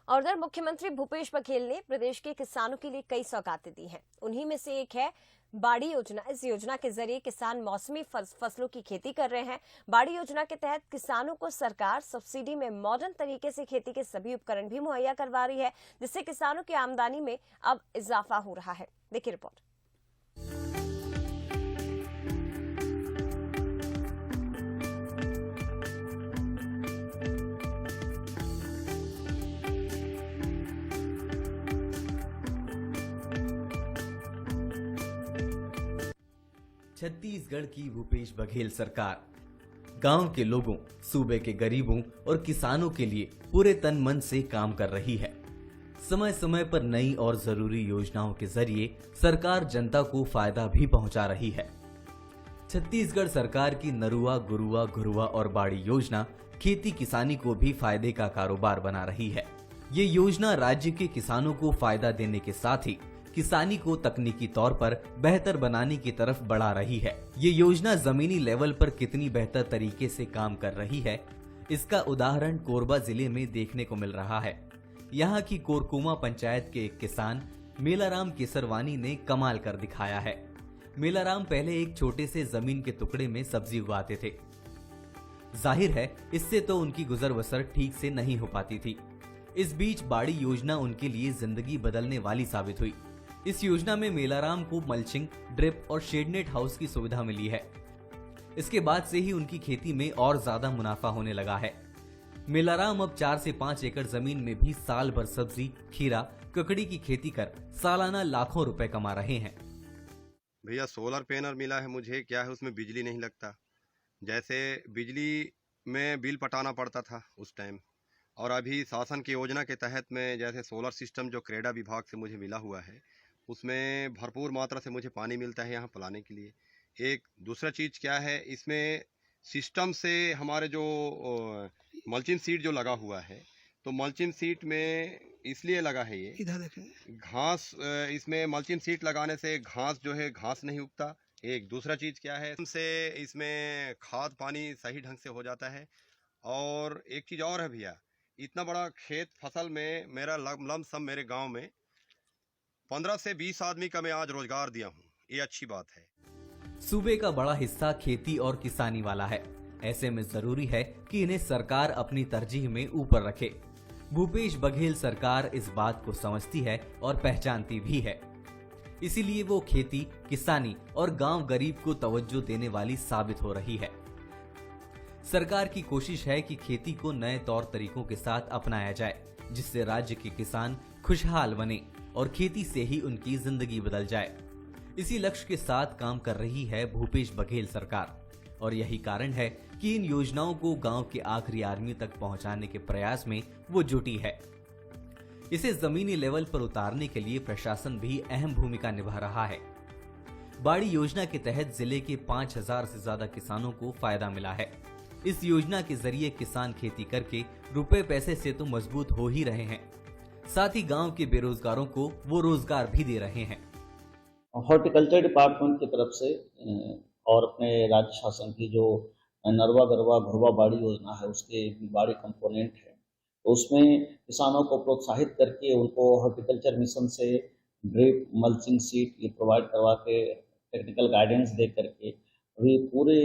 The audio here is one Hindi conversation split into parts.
और उधर मुख्यमंत्री भूपेश बघेल ने प्रदेश के किसानों के लिए कई सौगातें दी हैं। उन्हीं में से एक है बाड़ी योजना। इस योजना के जरिए किसान मौसमी फसलों की खेती कर रहे हैं। बाड़ी योजना के तहत किसानों को सरकार सब्सिडी में मॉडर्न तरीके से खेती के सभी उपकरण भी मुहैया करवा रही है, जिससे किसानों की आमदनी में अब इजाफा हो रहा है। देखिए रिपोर्ट। छत्तीसगढ़ की भूपेश बघेल सरकार गांव के लोगों, सूबे के गरीबों और किसानों के लिए पूरे तन मन से काम कर रही है। समय समय पर नई और जरूरी योजनाओं के जरिए सरकार जनता को फायदा भी पहुंचा रही है। छत्तीसगढ़ सरकार की नरुआ, गुरुआ, घुरुआ और बाड़ी योजना खेती किसानी को भी फायदे का कारोबार बना रही है। ये योजना राज्य के किसानों को फायदा देने के साथ ही किसानी को तकनीकी तौर पर बेहतर बनाने की तरफ बढ़ा रही है। ये योजना जमीनी लेवल पर कितनी बेहतर तरीके से काम कर रही है, इसका उदाहरण कोरबा जिले में देखने को मिल रहा है। यहाँ की कोरकुमा पंचायत के एक किसान मेलाराम केसरवानी ने कमाल कर दिखाया है। मेलाराम पहले एक छोटे से जमीन के टुकड़े में सब्जी उगाते थे। जाहिर है इससे तो उनकी गुजर बसर ठीक से नहीं हो पाती थी। इस बीच बाड़ी योजना उनके लिए जिंदगी बदलने वाली साबित हुई। इस योजना में मेलाराम को मल्चिंग, ड्रिप और शेडनेट हाउस की सुविधा मिली है। इसके बाद से ही उनकी खेती में और ज्यादा मुनाफा होने लगा है। मेलाराम अब 4 से 5 एकड़ जमीन में भी साल भर सब्जी, खीरा, ककड़ी की खेती कर सालाना लाखों रुपए कमा रहे हैं। भैया सोलर पैनल मिला है मुझे, क्या है उसमें बिजली नहीं लगता। जैसे बिजली में बिल पटाना पड़ता था उस टाइम, और अभी शासन की योजना के तहत में जैसे सोलर सिस्टम जो क्रेडा विभाग से मुझे मिला हुआ है, उसमें भरपूर मात्रा से मुझे पानी मिलता है यहाँ पिलाने के लिए। एक दूसरा चीज़ क्या है, इसमें सिस्टम से हमारे जो मल्चिंग सीट जो लगा हुआ है, तो मल्चिंग सीट में इसलिए लगा है ये, इधर देखें, घास इसमें मल्चिंग सीट लगाने से घास जो है घास नहीं उगता। एक दूसरा चीज़ क्या है, से इसमें खाद पानी सही ढंग से हो जाता है। और एक चीज़ और है भैया, इतना बड़ा खेत फसल में मेरा लमसम मेरे गांव में 15 से 20 आदमी का मैं आज रोजगार दिया हूं। ये अच्छी बात है। सूबे का बड़ा हिस्सा खेती और किसानी वाला है। ऐसे में जरूरी है कि इन्हें सरकार अपनी तरजीह में ऊपर रखे। भूपेश बघेल सरकार इस बात को समझती है और पहचानती भी है। इसीलिए वो खेती, किसानी और गांव गरीब को तवज्जो देने वाली साबित हो रही है। सरकार की कोशिश है कि खेती को नए तौर तरीकों के साथ अपनाया जाए, जिससे राज्य के किसान खुशहाल बने और खेती से ही उनकी जिंदगी बदल जाए। इसी लक्ष्य के साथ काम कर रही है भूपेश बघेल सरकार, और यही कारण है कि इन योजनाओं को गांव के आखिरी आदमी तक पहुंचाने के प्रयास में वो जुटी है। इसे जमीनी लेवल पर उतारने के लिए प्रशासन भी अहम भूमिका निभा रहा है। बाड़ी योजना के तहत जिले के 5000 से ज्यादा किसानों को फायदा मिला है। इस योजना के जरिए किसान खेती करके रुपए पैसे से तो मजबूत हो ही रहे हैं, साथ ही गांव के बेरोजगारों को वो रोजगार भी दे रहे हैं। हॉर्टिकल्चर डिपार्टमेंट की तरफ से और अपने राज्य शासन की जो नरवा गरवा घुरवा बाड़ी योजना है, उसके बाड़ी कंपोनेंट है, तो उसमें किसानों को प्रोत्साहित करके उनको हॉर्टिकल्चर मिशन से ड्रिप, मल्चिंग सीट ये प्रोवाइड करवा के टेक्निकल गाइडेंस दे करके अभी पूरे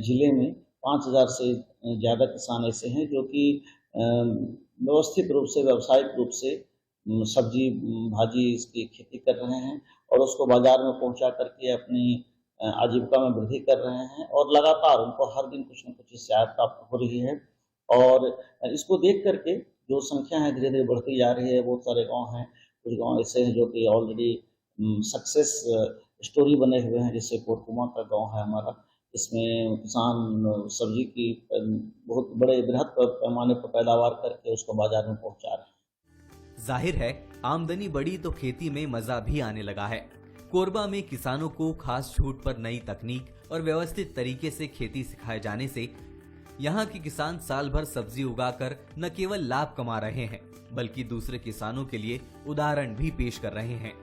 जिले में 5000 से ज़्यादा किसान ऐसे हैं जो कि व्यवस्थित रूप से, व्यावसायिक रूप से सब्जी भाजी इसकी खेती कर रहे हैं और उसको बाजार में पहुंचा करके अपनी आजीविका में वृद्धि कर रहे हैं। और लगातार उनको हर दिन कुछ न कुछ इससे आय प्राप्त हो रही है। और इसको देख करके जो संख्या है धीरे धीरे बढ़ती जा रही है। बहुत सारे गाँव हैं, कुछ गाँव ऐसे हैं जो कि ऑलरेडी सक्सेस स्टोरी बने हुए हैं, जैसे कोरकुमा का गाँव है हमारा। इसमें किसान सब्जी की बहुत बड़े बृहद पैमाने पर पैदावार करके उसको बाजार में पहुंचा रहे हैं। जाहिर है आमदनी बढ़ी तो खेती में मजा भी आने लगा है। कोरबा में किसानों को खास छूट पर नई तकनीक और व्यवस्थित तरीके से खेती सिखाए जाने से यहाँ के किसान साल भर सब्जी उगाकर न केवल लाभ कमा रहे हैं, बल्कि दूसरे किसानों के लिए उदाहरण भी पेश कर रहे हैं।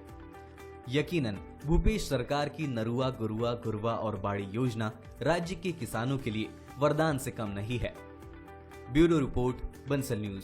यकीनन भूपेश सरकार की नरुआ, गुरुआ, घुरवा और बाड़ी योजना राज्य के किसानों के लिए वरदान से कम नहीं है। Bureau report, Bansal news.